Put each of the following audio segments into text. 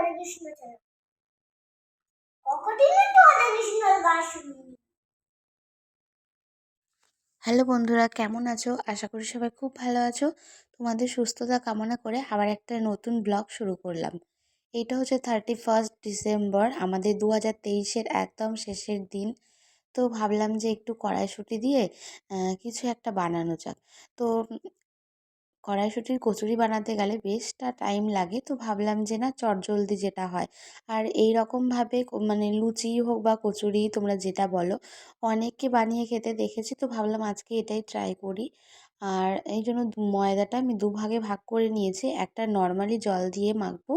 হরে Krishna channel. কতদিন তো হরে কৃষ্ণর গান শুনিনি। হ্যালো বন্ধুরা, কেমন আছো? আশা করি সবাই খুব ভালো আছো। তোমাদের সুস্থতা কামনা করে আবার একটা নতুন ব্লগ শুরু করলাম। এটা হচ্ছে 31 ডিসেম্বর, আমাদের 2023-এর একদম শেষের দিন। তো ভাবলাম যে একটু কড়াইশুঁটি দিয়ে কিছু একটা বানানো যাক। তো কড়াইশুঁটির কচুরি বানাতে গেলে বেশটা টাইম লাগে, তো ভাবলাম যে না, চটজলদি যেটা হয়। আর এই রকমভাবে মানে লুচি হোক বা কচুরি, তোমরা যেটা বলো, অনেককে বানিয়ে খেতে দেখেছি, তো ভাবলাম আজকে এটাই ট্রাই করি। আর এই জন্য ময়দাটা আমি দুভাগে ভাগ করে নিয়েছি। একটা নর্মালি জল দিয়ে মাখবো,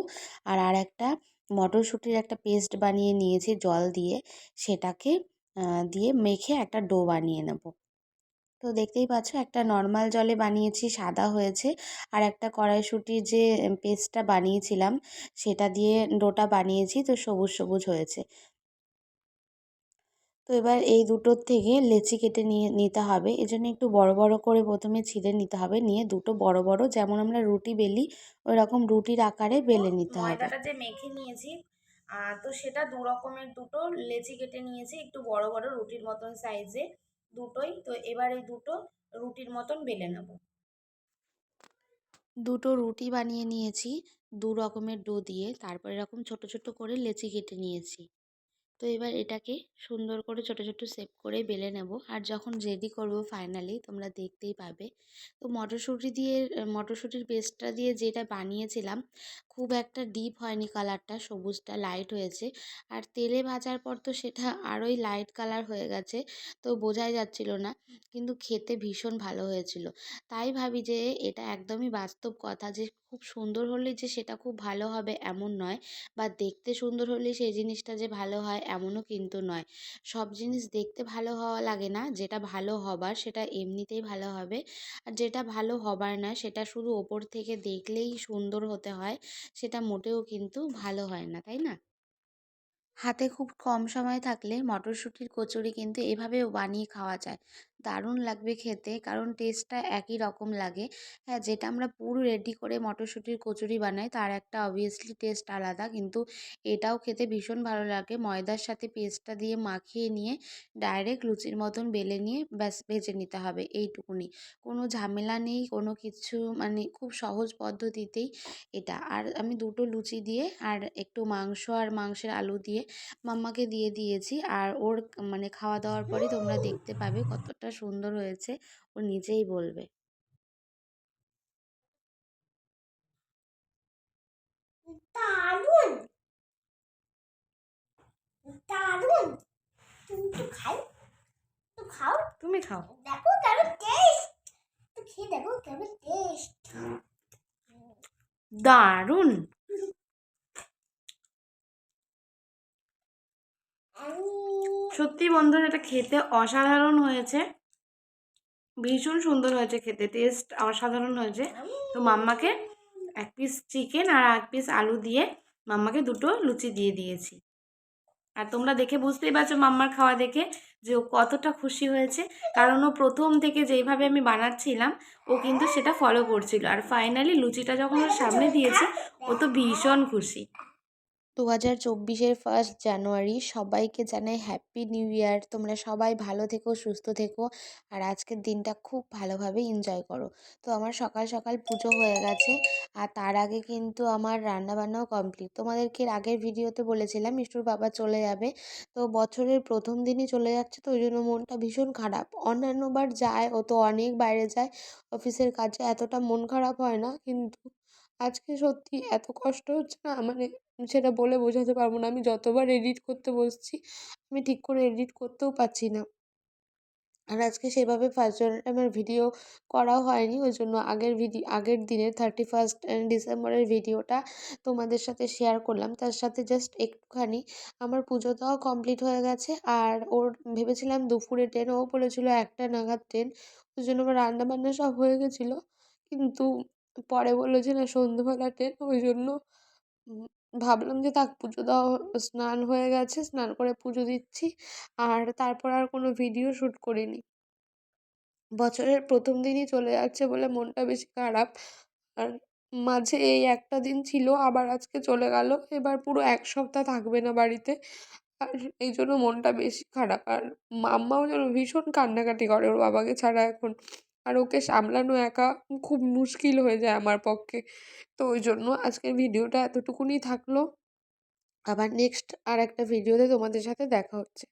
আর একটা মটরশুঁটির একটা পেস্ট বানিয়ে নিয়েছি জল দিয়ে, সেটাকে দিয়ে মেখে একটা ডো বানিয়ে নেব। তো দেখতেই পাচ্ছ, একটা নর্মাল জলে বানিয়েছি, সাদা হয়েছে। আর একটা কড়াইশুঁটির যে পেস্টটা বানিয়েছিলাম সেটা দিয়ে ডোটা বানিয়েছি, তো সবুজ সবুজ হয়েছে। তো এবার এই দুটোর থেকে লেচি কেটে নিতে হবে। এজন্য একটু বড় বড় করে প্রথমে ছিঁড়ে নিতে হবে, নিয়ে দুটো বড় বড়, যেমন আমরা রুটি বেলি ওই রকম রুটির আকারে বেলে নিতে হবে। ময়দাটা যে মেখে নিয়েছি, তো সেটা দু রকমের দুটো লেচি কেটে নিয়েছি, একটু বড় বড় রুটির মতন সাইজে দুটোই। তো এবার এই দুটো রুটির মতন বেলে নেব। দুটো রুটি বানিয়ে নিয়েছি দু রকমের ডো দিয়ে, তারপর এরকম ছোট ছোট করে লেচি কেটে নিয়েছি। তো এবার এটাকে সুন্দর করে ছোট ছোট শেপ করে বেলে নেব। আর যখন রেডি করব ফাইনালি তোমরা দেখতেই পাবে। তো মটরশুঁটির পেস্টটা দিয়ে যেটা বানিয়েছিলাম, খুব একটা ডিপ হয়নি, কালারটা সবুজটা লাইট হয়েছে। আর তেলে ভাজার পর তো সেটা আরোই লাইট কালার হয়ে গেছে, তো বোঝাই যাচ্ছিল না, কিন্তু খেতে ভীষণ ভালো হয়েছিল। তাই ভাবি যে এটা একদমই বাস্তব কথা, যে খুব সুন্দর হলে যে সেটা খুব ভালো হবে এমন নয়, বা দেখতে সুন্দর হলে সেই জিনিসটা যে ভালো হয় এমনও কিন্তু নয়। সব জিনিস দেখতে ভালো হওয়া লাগে না, যেটা ভালো হবার সেটা এমনিতেই ভালো হবে। আর যেটা ভালো হবার না সেটা শুধু ওপর থেকে দেখলেই সুন্দর হতে হয়, সেটা মোটেও কিন্তু ভালো হয় না, তাই না? হাতে খুব কম সময় থাকলে মটরশুঁটির কচুরি কিন্তু এভাবেও বানিয়ে খাওয়া যায়। দারুণ লাগবে খেতে, কারণ টেস্টটা একই রকম লাগে। হ্যাঁ, যেটা আমরা পুরো রেডি করে মটরশুঁটির কচুরি বানাই তার একটা অবভিয়াসলি টেস্ট আলাদা, কিন্তু এটাও খেতে ভীষণ ভালো লাগে। ময়দার সাথে পেস্টটা দিয়ে মাখিয়ে নিয়ে ডাইরেক্ট লুচির মতন বেলে নিয়ে ব্যাস ভেজে নিতে হবে, এইটুকুনি। কোনো ঝামেলা নেই, কোনো কিছু, মানে খুব সহজ পদ্ধতিতেই এটা। আর আমি দুটো লুচি দিয়ে আর একটু মাংস আর মাংসের আলু দিয়ে মাম্মাকে দিয়ে দিয়েছি। আর ওর মানে খাওয়া দাওয়ার পরই তোমরা দেখতে পাবে কতটা সুন্দর হয়েছে, ও নিজেই বলবে। দারুণ দারুণ। তুমি তো খাও, তো খাও, তুমি খাও। দেখো কেমন টেস্ট। তো খেয়ে দেখো কেমন টেস্ট। দারুণ। সত্যি বন্ধুরা, এটা খেতে অসাধারণ হয়েছে, ভীষণ সুন্দর হয়েছে খেতে, টেস্ট অসাধারণ হয়েছে। তো মাম্মাকে এক পিস চিকেন আর এক পিস আলু দিয়ে মাম্মাকে দুটো লুচি দিয়ে দিয়েছি। আর তোমরা দেখে বুঝতেই পারছো মাম্মার খাওয়া দেখে যে ও কতটা খুশি হয়েছে, কারণ ও প্রথম থেকে যেইভাবে আমি বানাচ্ছিলাম ও কিন্তু সেটা ফলো করছিল, আর ফাইনালি লুচিটা যখন ওর সামনে দিয়েছি ও তো ভীষণ খুশি। 2024-এর 1 জানুয়ারি সবাইকে জানাই হ্যাপি নিউ ইয়ার। তোমরা সবাই ভালো থেকো, সুস্থ থেকো, আর আজকের দিনটা খুব ভালোভাবে এনজয় করো। তো আমার সকাল সকাল পুজো হয়ে গেছে, আর তার আগে কিন্তু আমার রান্নাবান্নাও কমপ্লিট। তোমাদেরকে এর আগের ভিডিওতে বলেছিলাম মিষ্টুর বাবা চলে যাবে, তো বছরের প্রথম দিনই চলে যাচ্ছে, তো ওই জন্য মনটা ভীষণ খারাপ। অন্যান্যবার যায়, ও তো অনেক বাইরে যায় অফিসের কাজে, এতটা মন খারাপ হয় না, কিন্তু আজকে সত্যি এত কষ্ট হচ্ছে না, মানে সেটা বলে বোঝাতে পারবো না। আমি যতবার এডিট করতে বসছি, আমি ঠিক করে এডিট করতেও পারছি না। আর আজকে সেভাবে 1 জানুয়ারি আমার ভিডিও করাও হয়নি, ওই জন্য আগের দিনের 31 ডিসেম্বরের ভিডিওটা তোমাদের সাথে শেয়ার করলাম। তার সাথে জাস্ট একটুখানি আমার পুজো দেওয়া কমপ্লিট হয়ে গেছে। আর ওর ভেবেছিলাম দুপুরে ট্রেন, ও বলেছিল 1টা নাগাদ ট্রেন, ওই জন্য আমার রান্নাবান্না সব হয়ে গেছিলো, কিন্তু পরে বললো যে না, সন্ধ্যেবেলা ট্রেন, ওই জন্য উম ভাবলাম যে থাক, পুজো দেওয়া স্নান হয়ে গেছে, স্নান করে পুজো দিচ্ছি। আর তারপর আর কোনো ভিডিও শ্যুট করিনি। বছরের প্রথম দিনই চলে যাচ্ছে বলে মনটা বেশি খারাপ। আর মাঝে এই একটা দিন ছিল, আবার আজকে চলে গেল, এবার পুরো 1 সপ্তাহ থাকবে না বাড়িতে। আর এই জন্য মনটা বেশি খারাপ। আর মাম্মাও যেন ভীষণ কান্নাকাটি করে ওর বাবাকে ছাড়া এখন। আর ওকে সামলানো একা খুব মুশকিল হয়ে যায় আমার পক্ষে। তো ওই জন্য আজকের ভিডিওটা এতটুকুনি থাকলো। আবার নেক্সট আর একটা ভিডিওতে তোমাদের সাথে দেখা হচ্ছে।